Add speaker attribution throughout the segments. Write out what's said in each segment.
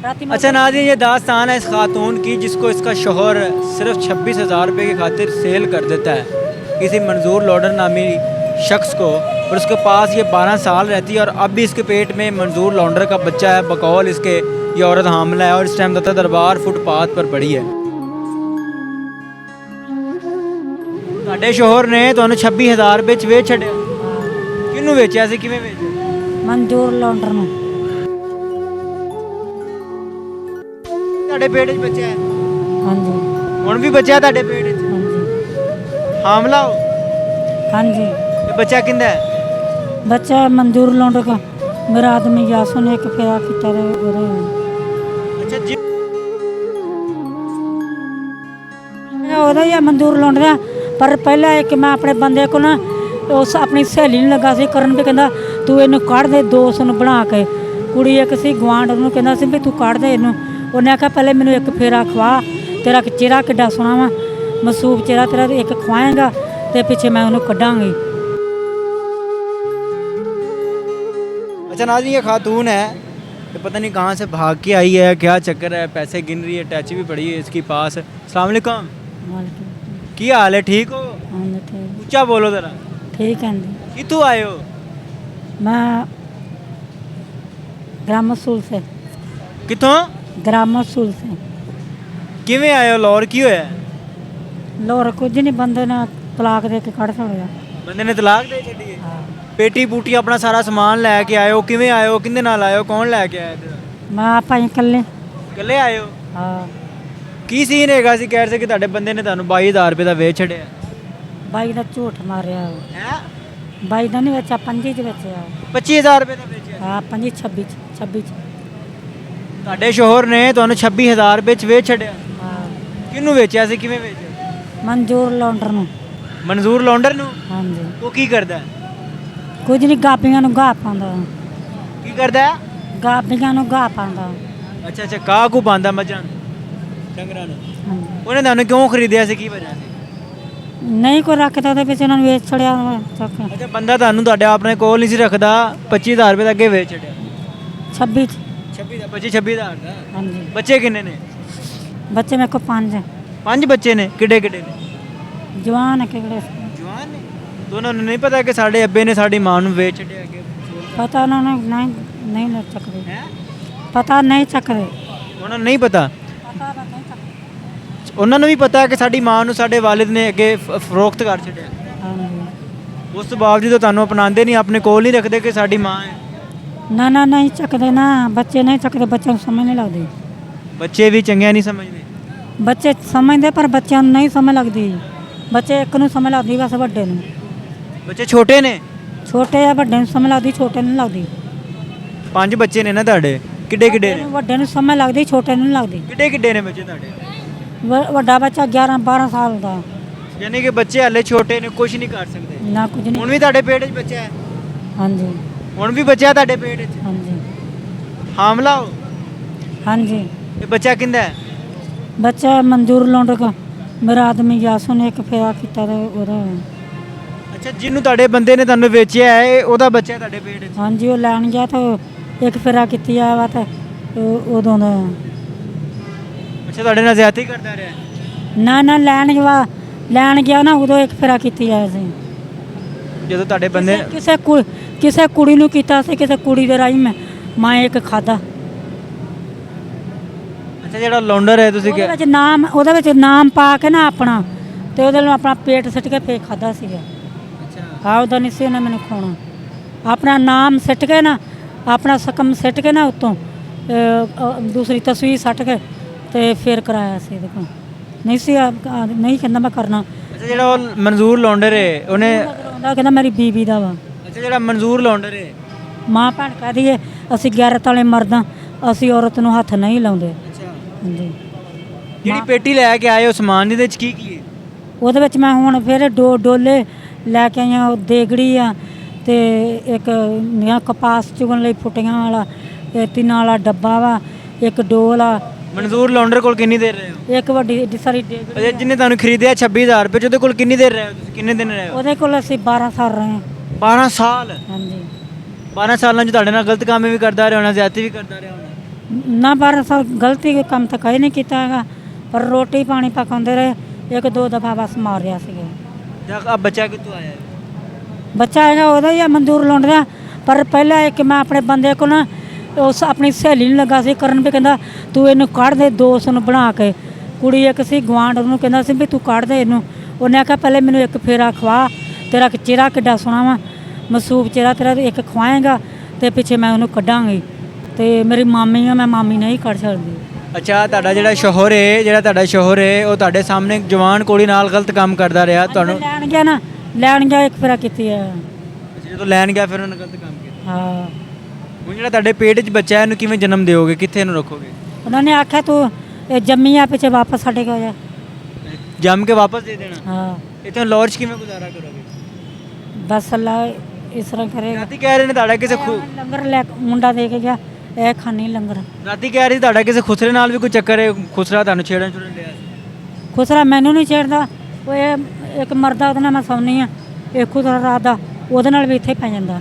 Speaker 1: अच्छा नाज़रीन, ये दास्तान है इस खातून की जिसको इसका शोहर सिर्फ 26,000 रुपये की खातिर सेल कर देता है किसी मंजूर लॉडर नामी शख्स को, और उसके पास ये 12 साल रहती है और अब भी इसके पेट में मंजूर लॉन्डर का बच्चा है। बकौल इसके ये औरत हामला है और इस टाइम दाता दरबार फुटपाथ पर पड़ी है। ਤੁਹਾਡੇ शोहर ने ਤੁਹਾਨੂੰ 26,000 रुपये च ਵੇਚ ਛੱਡਿਆ? ਕਿਹਨੂੰ ਵੇਚਿਆ ਸੀ, ਕਿਵੇਂ ਵੇਚਿਆ?
Speaker 2: ਮਨਜ਼ੂਰ ਲੌਂਡਰ ਨੂੰ।
Speaker 1: ਤੁਹਾਡੇ ਪੇਟ 'ਚ ਬੱਚਾ ਹੈ?
Speaker 2: ਹਾਂਜੀ
Speaker 1: ਹੁਣ ਵੀ ਬੱਚਾ ਤੁਹਾਡੇ ਪੇਟ 'ਚ?
Speaker 2: ਹਾਂਜੀ
Speaker 1: ਹਾਮਲਾ ਹੋ?
Speaker 2: ਹਾਂਜੀ।
Speaker 1: ਇਹ ਬੱਚਾ ਕਿੰਦਾ ਹੈ?
Speaker 2: ਬੱਚਾ ਮਨਜ਼ੂਰ ਲੌਂਡਰ ਦਾ। ਮੇਰਾ ਆਦਮੀ ਯਾਸੂ ਨੇ ਇੱਕ ਫੇਰਾ ਕੀਤਾ ਤੇ ਉਹਦਾ
Speaker 1: ਅੱਛਾ ਜੀ।
Speaker 2: ਉਹਦਾ ਹੀ ਆ ਮਨਜ਼ੂਰ ਲੌਂਡਰ ਦਾ। ਪਰ ਪਹਿਲਾਂ ਇੱਕ ਮੈਂ ਆਪਣੇ ਬੰਦੇ ਕੋਲ ਨਾ ਉਸ ਆਪਣੀ ਸਹੇਲੀ ਨੂੰ ਲੱਗਾ ਸੀ ਕਰਨ, ਵੀ ਕਹਿੰਦਾ ਤੂੰ ਇਹਨੂੰ ਕੱਢ ਦੇ, ਦੋਸਤ ਨੂੰ ਬਣਾ ਕੇ। ਕੁੜੀ ਇੱਕ ਸੀ ਗਵਾਂਢ, ਉਹਨੂੰ ਕਹਿੰਦਾ ਸੀ ਵੀ ਤੂੰ ਕੱਢ ਦੇ ਇਹਨੂੰ। ਉਹਨੇ ਆਖਿਆ ਪਹਿਲੇ ਮੈਨੂੰ ਇੱਕ ਫੇਰਾ ਖਵਾ, ਤੇਰਾ ਚਿਹਰਾ ਕਿੱਡਾ ਸੋਹਣਾ ਵਾ, ਮਸੂਬ ਚਿਹਰਾ ਤੇਰਾ, ਇੱਕ ਖਵਾਏਗਾ ਤੇ ਪਿੱਛੇ मैं ਉਹਨੂੰ ਕੱਢਾਂਗੀ।
Speaker 1: अच्छा नाज़रीन, ये खातून है तो पता नहीं कहाँ से भाग के आई है, क्या चक्कर है, पैसे गिन रही है, टैची भी पड़ी है इसके पास। अस्सलाम वालेकुम, की हाल है, ठीक हो? ऊंचा बोलो जरा।
Speaker 2: ठीक है।
Speaker 1: कितों आए हो?
Speaker 2: मैं ग्राम मसूल से।
Speaker 1: कितों?
Speaker 2: ग्राम मसूल से।
Speaker 1: किवें आए हो? लाहौर की होया?
Speaker 2: लाहौर कुछ नहीं, बंदे ने तलाक दे के कढ़ छड़िया।
Speaker 1: बंदे ने तलाक दे छड़ी है? पेटी पूटी अपना सारा समान लैके आए हो? किवें आए हो, किंदे नाल आए हो, कौन लैके आया तेरा?
Speaker 2: मैं आप ही कल्ले।
Speaker 1: कल्ले आए हो?
Speaker 2: हाँ।
Speaker 1: ਕੀ ਸੀਨ ਹੈਗਾ ਸੀ? ਕਹਿ ਰਹੇ ਸੀ ਕਿ ਤੁਹਾਡੇ ਬੰਦੇ ਨੇ ਤੁਹਾਨੂੰ 22,000 ਰੁਪਏ ਦਾ ਵੇਚ ਛੱਡਿਆ।
Speaker 2: ਬਾਈ ਦਾ ਝੂਠ ਮਾਰਿਆ।
Speaker 1: ਹੈ?
Speaker 2: ਬਾਈ ਦਾ ਨਹੀਂ ਵੇਚਿਆ, 25 ਚ ਵੇਚਿਆ।
Speaker 1: 25,000 ਰੁਪਏ ਦਾ ਵੇਚਿਆ?
Speaker 2: ਹਾਂ 25 26 26 ਚ।
Speaker 1: ਤੁਹਾਡੇ ਸ਼ੋਹਰ ਨੇ ਤੁਹਾਨੂੰ 26,000 ਰੁਪਏ ਚ ਵੇਚ ਛੱਡਿਆ?
Speaker 2: ਹਾਂ।
Speaker 1: ਕਿਹਨੂੰ ਵੇਚਿਆ ਸੀ, ਕਿਵੇਂ ਵੇਚਿਆ?
Speaker 2: ਮਨਜ਼ੂਰ ਲੌਂਡਰ ਨੂੰ।
Speaker 1: ਮਨਜ਼ੂਰ ਲੌਂਡਰ ਨੂੰ?
Speaker 2: ਹਾਂਜੀ।
Speaker 1: ਉਹ ਕੀ ਕਰਦਾ ਹੈ?
Speaker 2: ਕੁਝ ਨਹੀਂ, ਗਾਪੀਆਂ ਨੂੰ ਗਾਹ ਪਾਉਂਦਾ।
Speaker 1: ਕੀ ਕਰਦਾ ਹੈ?
Speaker 2: ਗਾਪੀਆਂ ਨੂੰ ਗਾਹ ਪਾਉਂਦਾ।
Speaker 1: ਅੱਛਾ ਅੱਛਾ, ਕਾਹ ਕੋ ਪਾਉਂਦਾ ਮੱਝਾਂ ਨੂੰ, ਡੰਗਰਾਂ ਨੂੰ?
Speaker 2: ਹਾਂਜੀ।
Speaker 1: ਉਹਨੇ ਤੁਹਾਨੂੰ ਕਿਉਂ ਖਰੀਦਿਆ ਸੀ, ਕੀ ਵਜ੍ਹਾ ਸੀ?
Speaker 2: ਨਹੀਂ ਕੋਈ ਰੱਖਦਾ ਉਹਦੇ ਵਿੱਚ ਉਹਨਾਂ ਨੂੰ ਵੇਚ ਛੜਿਆ ਚੱਕ।
Speaker 1: ਅੱਛਾ, ਬੰਦਾ ਤੁਹਾਨੂੰ ਤੁਹਾਡੇ ਆਪਣੇ ਕੋਲ ਨਹੀਂ ਸੀ ਰੱਖਦਾ, 25,000 ਰੁਪਏ ਦਾ ਅੱਗੇ ਵੇਚ ਛੱਡਿਆ?
Speaker 2: 26 ਚ।
Speaker 1: 26 ਦਾ 26,000 ਦਾ?
Speaker 2: ਹਾਂਜੀ।
Speaker 1: ਬੱਚੇ ਕਿੰਨੇ ਨੇ?
Speaker 2: ਬੱਚੇ ਮੇਰੇ ਕੋਲ 5 ਹੈ।
Speaker 1: 5 ਬੱਚੇ ਨੇ? ਕਿੱਡੇ ਕਿੱਡੇ ਨੇ?
Speaker 2: ਜਵਾਨ ਹੈ ਕਿਹੜੇ।
Speaker 1: ਜਵਾਨ ਨੇ? ਤਾਂ ਉਹਨਾਂ ਨੂੰ ਨਹੀਂ ਪਤਾ ਕਿ ਸਾਡੇ ਅੱਬੇ ਨੇ ਸਾਡੀ ਮਾਂ ਨੂੰ ਵੇਚ ਛੱਡਿਆ ਅੱਗੇ?
Speaker 2: ਪਤਾ ਉਹਨਾਂ ਨੂੰ ਨਹੀਂ, ਨਹੀਂ ਲੈ ਚੱਕਦੇ।
Speaker 1: ਹੈ?
Speaker 2: ਪਤਾ ਨਹੀਂ ਚੱਕਦੇ।
Speaker 1: ਉਹਨਾਂ ਨੂੰ ਨਹੀਂ ਪਤਾ?
Speaker 2: ਪਤਾ ਨਹੀਂ ਚੱਕਦੇ।
Speaker 1: ਉਹਨਾਂ ਨੂੰ ਵੀ ਪਤਾ ਹੈ ਕਿ ਸਾਡੀ ਮਾਂ ਨੂੰ ਸਾਡੇ ਵਾਲਿਦ ਨੇ ਅੱਗੇ ਫਰੋਖਤ ਕਰ ਛੱਡਿਆ?
Speaker 2: ਹਾਂਜੀ।
Speaker 1: ਉਸ ਤੋਂ ਬਾਵਜੂਦ ਤੁਹਾਨੂੰ ਅਪਣਾਉਂਦੇ ਨਹੀਂ, ਆਪਣੇ ਕੋਲ ਨਹੀਂ ਰੱਖਦੇ ਕਿ ਸਾਡੀ ਮਾਂ ਹੈ?
Speaker 2: ਨਾ ਨਾ ਨਹੀਂ ਚੱਕਦੇ ਨਾ, ਬੱਚੇ ਨਹੀਂ ਚੱਕਦੇ, ਬੱਚਿਆਂ ਨੂੰ ਸਮਝ ਨਹੀਂ ਲੱਗਦੀ।
Speaker 1: ਬੱਚੇ ਵੀ ਚੰਗਿਆ ਨਹੀਂ ਸਮਝਦੇ?
Speaker 2: ਬੱਚੇ ਸਮਝਦੇ ਪਰ ਬੱਚਿਆਂ ਨੂੰ ਨਹੀਂ ਸਮਝ ਲੱਗਦੀ। ਬੱਚੇ ਇੱਕ ਨੂੰ ਸਮਝ ਲੱਗਦੀ, ਬਸ ਵੱਡੇ ਨੂੰ।
Speaker 1: ਬੱਚੇ ਛੋਟੇ ਨੇ?
Speaker 2: ਛੋਟੇ ਆ, ਵੱਡੇ ਨੂੰ ਸਮਝ ਲੱਗਦੀ, ਛੋਟੇ ਨੂੰ ਨਹੀਂ ਲੱਗਦੀ।
Speaker 1: 5 ਬੱਚੇ ਨੇ ਨਾ ਤੁਹਾਡੇ? ਕਿੱਡੇ ਕਿੱਡੇ ਨੇ?
Speaker 2: ਵੱਡੇ ਨੂੰ ਸਮਝ ਲੱਗਦੀ, ਛੋਟੇ ਨੂੰ ਨਹੀਂ ਲੱਗਦੀ।
Speaker 1: ਕਿੱਡੇ ਕਿੱਡੇ ਨੇ ਬੱਚੇ ਤੁਹਾਡੇ?
Speaker 2: ਵੱਡਾ ਬੱਚਾ 11 12 ਸਾਲ ਦਾ।
Speaker 1: ਯਾਨੀ ਕਿ ਬੱਚੇ ਹਲੇ ਛੋਟੇ ਨੇ, ਕੁਝ ਨਹੀਂ ਕਰ ਸਕਦੇ?
Speaker 2: ਨਾ ਕੁਝ ਨਹੀਂ।
Speaker 1: ਹੁਣ ਵੀ ਤੁਹਾਡੇ ਪੇਟ 'ਚ ਬੱਚਾ ਹੈ?
Speaker 2: ਹਾਂਜੀ।
Speaker 1: ਹੁਣ ਵੀ ਬੱਚਾ ਤੁਹਾਡੇ ਪੇਟ 'ਚ?
Speaker 2: ਹਾਂਜੀ।
Speaker 1: ਹਾਮਲਾ ਹੋ?
Speaker 2: ਹਾਂਜੀ।
Speaker 1: ਇਹ ਬੱਚਾ ਕਿੰਦਾ ਹੈ?
Speaker 2: ਬੱਚਾ ਮਨਜ਼ੂਰ ਲੌਂਡਰ ਦਾ। ਮੇਰਾ ਆਦਮੀ ਯਾਸੂ ਨੇ ਇੱਕ ਫੇਰਾ ਕੀਤਾ ਤੇ ਉਹਦਾ।
Speaker 1: ਅੱਛਾ, ਜਿਹਨੂੰ ਤੁਹਾਡੇ ਬੰਦੇ ਨੇ ਤੁਹਾਨੂੰ ਵੇਚਿਆ ਹੈ ਇਹ ਉਹਦਾ ਬੱਚਾ ਤੁਹਾਡੇ ਪੇਟ 'ਚ?
Speaker 2: ਹਾਂਜੀ। ਉਹ ਲੈਣ ਗਿਆ ਤਾਂ ਇੱਕ ਫੇਰਾ ਕੀਤੀ ਆ ਵਾ ਤੇ ਉਦੋਂ ਦਾ।
Speaker 1: ਅੱਛਾ, ਤੁਹਾਡੇ ਨਾਲ ਜ਼ਿਆਦਤੀ ਕਰਦਾ ਰਿਹਾ?
Speaker 2: ਨਾ ਨਾ ਲੈਣ ਗਿਆ ਨਾ, ਉਦੋਂ ਇੱਕ ਫੇਰਾ ਕੀਤੀ ਆ ਸੀ।
Speaker 1: ਜਦੋਂ ਤੁਹਾਡੇ ਬੰਦੇ
Speaker 2: ਕਿਸੇ ਕੁੜੀ ਨੂੰ ਕੀਤਾ ਸੀ, ਕਿਸੇ ਕੁੜੀ ਦੇ ਰਾਹੀਂ ਮੈਂ ਇੱਕ ਖਾਦਾ।
Speaker 1: ਅੱਛਾ, ਜਿਹੜਾ ਲੌਂਡਰ ਹੈ ਤੁਸੀਂ
Speaker 2: ਉਹਦੇ ਵਿੱਚ ਨਾਮ ਪਾ ਕੇ ਨਾ ਆਪਣਾ, ਤੇ ਉਹਦੇ ਨੂੰ ਆਪਣਾ ਪੇਟ ਸਿੱਟ ਕੇ ਫੇਰ ਖਾਦਾ ਸੀਗਾ।
Speaker 1: ਅੱਛਾ।
Speaker 2: ਹਾਂ, ਉਹਦਾ ਨਹੀਂ ਸੀ ਉਹਨੇ ਮੈਨੂੰ ਖਾਣਾ। ਆਪਣਾ ਨਾਮ ਸਿੱਟ ਕੇ ਨਾ, ਆਪਣਾ ਸਕਮ ਸਿੱਟ ਕੇ ਨਾ, ਉੱਤੋਂ ਦੂਸਰੀ ਤਸਵੀਰ ਸੱਟ ਕੇ ਤੇ ਫੇਰ ਕਰਾਇਆ ਸੀ। ਦੇਖੋ ਨਹੀਂ ਸੀ ਨਹੀਂ ਕਹਿੰਦਾ ਮੈਂ ਕਰਨਾ।
Speaker 1: ਅੱਛਾ, ਜਿਹੜਾ ਉਹ ਮਨਜ਼ੂਰ ਲੌਂਡਰ ਹੈ ਉਹਨੇ
Speaker 2: ਕਹਿੰਦਾ ਮੇਰੀ ਬੀਬੀ ਦਾ ਵਾ।
Speaker 1: ਅੱਛਾ, ਜਿਹੜਾ ਮਨਜ਼ੂਰ ਲੌਂਡਰ ਹੈ
Speaker 2: ਮਾਂ ਭੈਣ ਕਹਿ ਦਈਏ ਅਸੀਂ ਗੈਰਤ ਵਾਲੇ ਮਰਦਾਂ, ਅਸੀਂ ਔਰਤ ਨੂੰ ਹੱਥ ਨਹੀਂ ਲਾਉਂਦੇ।
Speaker 1: ਅੱਛਾ।
Speaker 2: ਹਾਂਜੀ।
Speaker 1: ਜਿਹੜੀ ਪੇਟੀ ਲੈ ਕੇ ਆਏ ਹੋ ਸਮਾਨ ਦੇ ਵਿੱਚ ਕੀ ਹੈ?
Speaker 2: ਉਹਦੇ ਵਿੱਚ ਮੈਂ ਹੁਣ ਫਿਰ ਡੋਲੇ ਲੈ ਕੇ ਆਈਆਂ, ਉਹ ਦੇਗੜੀ ਆ ਤੇ ਇੱਕ ਕਪਾਸ ਚੁਗਣ ਲਈ ਫੁੱਟੀਆਂ ਵਾਲਾ, ਤਿੰਨਾਂ ਵਾਲਾ ਡੱਬਾ ਵਾ, ਇੱਕ ਡੋਲ ਆ।
Speaker 1: ਮਨਜ਼ੂਰ ਲੌਂਡਰ ਕੋਲ ਕਿੰਨੀ ਦੇਰ ਰਹੇ ਹੋ?
Speaker 2: ਇੱਕ ਵੱਡੀ ਏਡੀ ਸਾਰੀ ਦੇਗੜੀ।
Speaker 1: ਅੱਛਾ, ਜਿਹਨੇ ਤੁਹਾਨੂੰ ਖਰੀਦਿਆ 26,000 ਰੁਪਏ ਚ, ਉਹਦੇ ਕੋਲ ਕਿੰਨੀ ਦੇਰ ਰਹੇ ਹੋ ਤੁਸੀਂ? ਕਿੰਨੇ ਦਿਨ ਰਹੇ ਹੋ?
Speaker 2: ਉਹਦੇ ਕੋਲ ਅਸੀਂ 12 ਸਾਲ ਰਹੇ ਹਾਂ।
Speaker 1: 12 ਸਾਲ?
Speaker 2: ਹਾਂਜੀ।
Speaker 1: 12 ਸਾਲਾਂ 'ਚ ਤੁਹਾਡੇ ਨਾਲ ਗਲਤ ਕੰਮ ਵੀ ਕਰਦਾ ਰਿਹਾ ਹੋਣਾ, ਜ਼ਿਆਦਤੀ ਵੀ ਕਰਦਾ ਰਿਹਾ ਹੋਣਾ?
Speaker 2: ਨਾ ਪਰ ਸਰ ਗਲਤੀ ਕੰਮ ਤਾਂ ਕਦੇ ਨਹੀਂ ਕੀਤਾ ਹੈਗਾ, ਪਰ ਰੋਟੀ ਪਾਣੀ ਪਕਾਉਂਦੇ ਰਹੇ, ਇੱਕ ਦੋ ਦਫਾ ਬਸ ਮਾਰਿਆ ਸੀਗਾ।
Speaker 1: अब बच्चा कितों आया है?
Speaker 2: ਬੱਚਾ ਹੈਗਾ ਉਹਦਾ ਹੀ ਆ ਮਨਜ਼ੂਰ ਲਾਉਣ ਦਾ, ਪਰ ਪਹਿਲਾਂ ਇੱਕ ਮੈਂ ਆਪਣੇ ਬੰਦੇ ਕੋਲ ਨਾ ਉਸ ਆਪਣੀ ਸਹੇਲੀ ਨੂੰ ਲੱਗਾ ਸੀ ਕਰਨ, ਵੀ ਕਹਿੰਦਾ ਤੂੰ ਇਹਨੂੰ ਕੱਢ ਦੇ, ਦੋਸਤ ਨੂੰ ਬਣਾ ਕੇ। ਕੁੜੀ ਇੱਕ ਸੀ ਗਵਾਂਢ, ਉਹਨੂੰ ਕਹਿੰਦਾ ਸੀ ਵੀ ਤੂੰ ਕੱਢ ਦੇ ਇਹਨੂੰ। ਉਹਨੇ ਆਖਿਆ ਪਹਿਲੇ ਮੈਨੂੰ ਇੱਕ ਫੇਰਾ ਖਵਾ, ਤੇਰਾ ਚਿਹਰਾ ਕਿੱਡਾ ਸੋਹਣਾ ਵਾ, ਮਸੂਬ ਚਿਹਰਾ ਤੇਰਾ, ਇੱਕ ਖਵਾਏਗਾ ਤੇ ਪਿੱਛੇ ਮੈਂ ਉਹਨੂੰ ਕੱਢਾਂਗੀ। ਤੇ ਮੇਰੀ ਮਾਮੀ ਆ, ਮੈਂ ਮਾਮੀ ਨਹੀਂ ਕੱਢ ਸਕਦੀ।
Speaker 1: ਅੱਛਾ, ਤੁਹਾਡਾ ਜਿਹੜਾ ਸ਼ੋਹਰ ਹੈ, ਉਹ ਤੁਹਾਡੇ ਸਾਹਮਣੇ ਜਵਾਨ ਕੁੜੀ ਨਾਲ ਗਲਤ ਕੰਮ ਕਰਦਾ ਰਿਹਾ ਤੁਹਾਨੂੰ?
Speaker 2: ਲੈਣ ਗਿਆ ਨਾ, ਲੈਣ ਗਿਆ, ਇੱਕ ਫੇਰਾ ਕੀਤੀ ਆ।
Speaker 1: ਜਦੋਂ ਲੈਣ ਗਿਆ ਫਿਰ ਉਹਨੇ ਗਲਤ ਕੰਮ ਕੀਤਾ।
Speaker 2: ਹਾਂ,
Speaker 1: ਹੁਣ ਜਿਹੜਾ ਤੁਹਾਡੇ ਪੇਟ 'ਚ ਬੱਚਾ ਹੈ, ਇਹਨੂੰ ਕਿਵੇਂ ਜਨਮ ਦਿਓਗੇ, ਕਿੱਥੇ ਇਹਨੂੰ ਰੱਖੋਗੇ?
Speaker 2: ਉਹਨਾਂ ਨੇ ਆਖਿਆ ਤੂੰ ਇਹ ਜੰਮੀ ਆ, ਪਿੱਛੇ ਵਾਪਸ ਸਾਡੇ ਕੋਲ ਜਾ।
Speaker 1: ਜੰਮ ਕੇ ਵਾਪਸ ਦੇ ਦੇਣਾ?
Speaker 2: ਹਾਂ,
Speaker 1: ਇੱਥੇ ਲਾਹੌਰ 'ਚ ਕਿਵੇਂ ਗੁਜ਼ਾਰਾ ਕਰੋਗੇ?
Speaker 2: ਬਸ ਅੱਲਾ ਇਸ ਤਰ੍ਹਾਂ ਕਰੇਗਾ।
Speaker 1: ਰਾਤੀ ਕਹਿ ਰਹੇ ਨੇ ਤੁਹਾਡਾ ਕਿਸੇ
Speaker 2: ਲੰਗਰ ਲੈ ਮੁੰਡਾ ਦੇ ਕੇ ਗਿਆ, ਇਹ ਖਾਣੀ ਲੰਗਰ।
Speaker 1: ਰਾਤੀ ਕਹਿ ਰਹੀ ਤੁਹਾਡਾ ਕਿਸੇ ਖੁਸਰੇ ਨਾਲ ਵੀ ਕੋਈ ਚੱਕਰ ਹੈ, ਖੁਸਰਾ ਤੁਹਾਨੂੰ ਛੇੜਨ ਲਿਆ?
Speaker 2: ਖੁਸਰਾ ਮੈਨੂੰ ਨਹੀਂ ਛੇੜਦਾ, ਉਹ ਇਹ ਇੱਕ ਮਰਦਾ, ਉਹਦੇ ਨਾਲ ਮੈਂ ਸੌਂਦੀ ਆ, ਇਹ ਖੁਸਰਾ ਰਾਤ ਦਾ ਉਹਦੇ ਨਾਲ ਵੀ ਇੱਥੇ ਪੈ ਜਾਂਦਾ।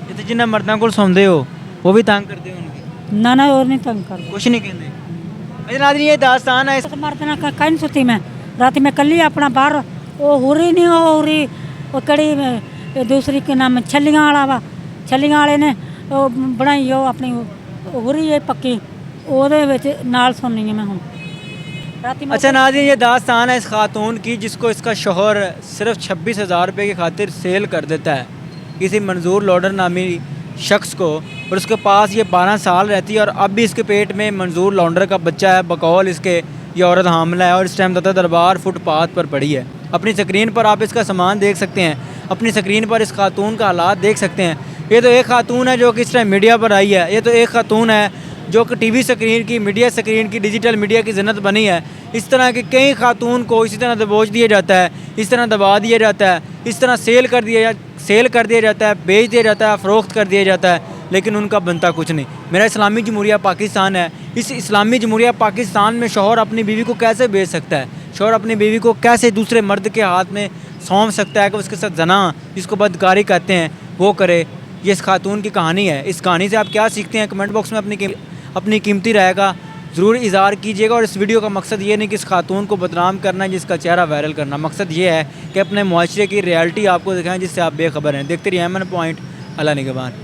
Speaker 1: ਜਿੱਥੇ ਜਿੰਨਾ ਮਰਦਾਂ ਕੋਲ ਸੌਂਦੇ ਹੋ ਉਹ ਵੀ ਤੰਗ ਕਰਦੇ ਹੋਣਗੇ?
Speaker 2: ਨਾ ਨਾ, ਉਹ ਨਹੀਂ ਤੰਗ ਕਰਦਾ,
Speaker 1: ਕੁਛ ਨਹੀਂ ਕਹਿੰਦੇ। ਅਜੇ ਨਾਜ਼ਰੀਨ, ਇਹ ਦਾਸਤਾਨ ਹੈ।
Speaker 2: ਉਸ ਮਰਦ ਨਾਲ ਕਾਹ ਨਹੀਂ ਸੁੱਤੀ ਮੈਂ ਰਾਤੀ, ਮੈਂ ਕੱਲੀ ਆਪਣਾ ਬਾਹਰ, ਉਹ ਹੁਰੀ ਨਹੀਂ, ਉਹ ਹੁਰੀ ਉਹ ਕਿਹੜੀ ਇਹ ਦੂਸਰੀ ਕਿ ਨਾਮ ਛੱਲੀਆਂ ਵਾਲਾ ਵਾ, ਛੱਲੀਆਂ ਵਾਲੇ ਨੇ ਉਹ ਬਣਾਈ, ਉਹ ਆਪਣੀ ਹੁਰੀ ਹੈ ਪੱਕੀ, ਉਹਦੇ ਵਿੱਚ ਨਾਲ ਸੌਂਦੀ ਹਾਂ मैं हूँ रात में।
Speaker 1: अच्छा नाज़रीन, ये दास्तान है इस खातून की जिसको इसका शोहर सिर्फ 26,000 रुपये की खातिर सेल कर देता है किसी मंजूर लॉडर नामी शख्स को, और उसके पास ये 12 साल रहती है और अब भी इसके पेट में मंजूर लॉन्डर का बच्चा है। बकौल इसके ये औरत हामला है और इस टाइम दाता दरबार फुटपाथ पर पड़ी है। अपनी स्क्रीन पर आप इसका सामान देख सकते हैं, अपनी स्क्रीन पर इस खातून का हालात देख सकते हैं। ये तो एक खातून है जो कि इस टाइम मीडिया पर आई है, ये तो एक खातून है जो कि टीवी स्क्रीन की, मीडिया स्क्रीन की, डिजिटल मीडिया की जन्नत बनी है। इस तरह के कई खातून को इसी तरह दबोच दिया जाता है, इस तरह दबा दिया जाता है, इस तरह सेल कर दिया जाता है, बेच दिया जाता है, फ़रोख्त कर दिया जाता है, लेकिन उनका बनता कुछ नहीं। मेरा इस्लामी जमहूरिया पाकिस्तान है, इस इस्लामी जमहूरिया पाकिस्तान में शौहर अपनी बीवी को कैसे बेच सकता है? शौहर अपनी बीवी को कैसे दूसरे मर्द के हाथ में सौंप सकता है कि उसके साथ जना, जिसको बदकारी कहते हैं, वो करे? ये इस खातून की कहानी है। इस कहानी से आप क्या सीखते हैं, कमेंट बॉक्स में अपनी कीमती राय का ज़रूर इज़हार कीजिएगा। और इस वीडियो का मकसद ये नहीं कि इस खातून को बदनाम करना, जिसका चेहरा वायरल करना। मकसद ये है कि अपने मुआशरे की रियलिटी आपको दिखाएं जिससे आप बेखबर हैं। देखते रहिए अमन पॉइंट। अल्लाह निगहबान।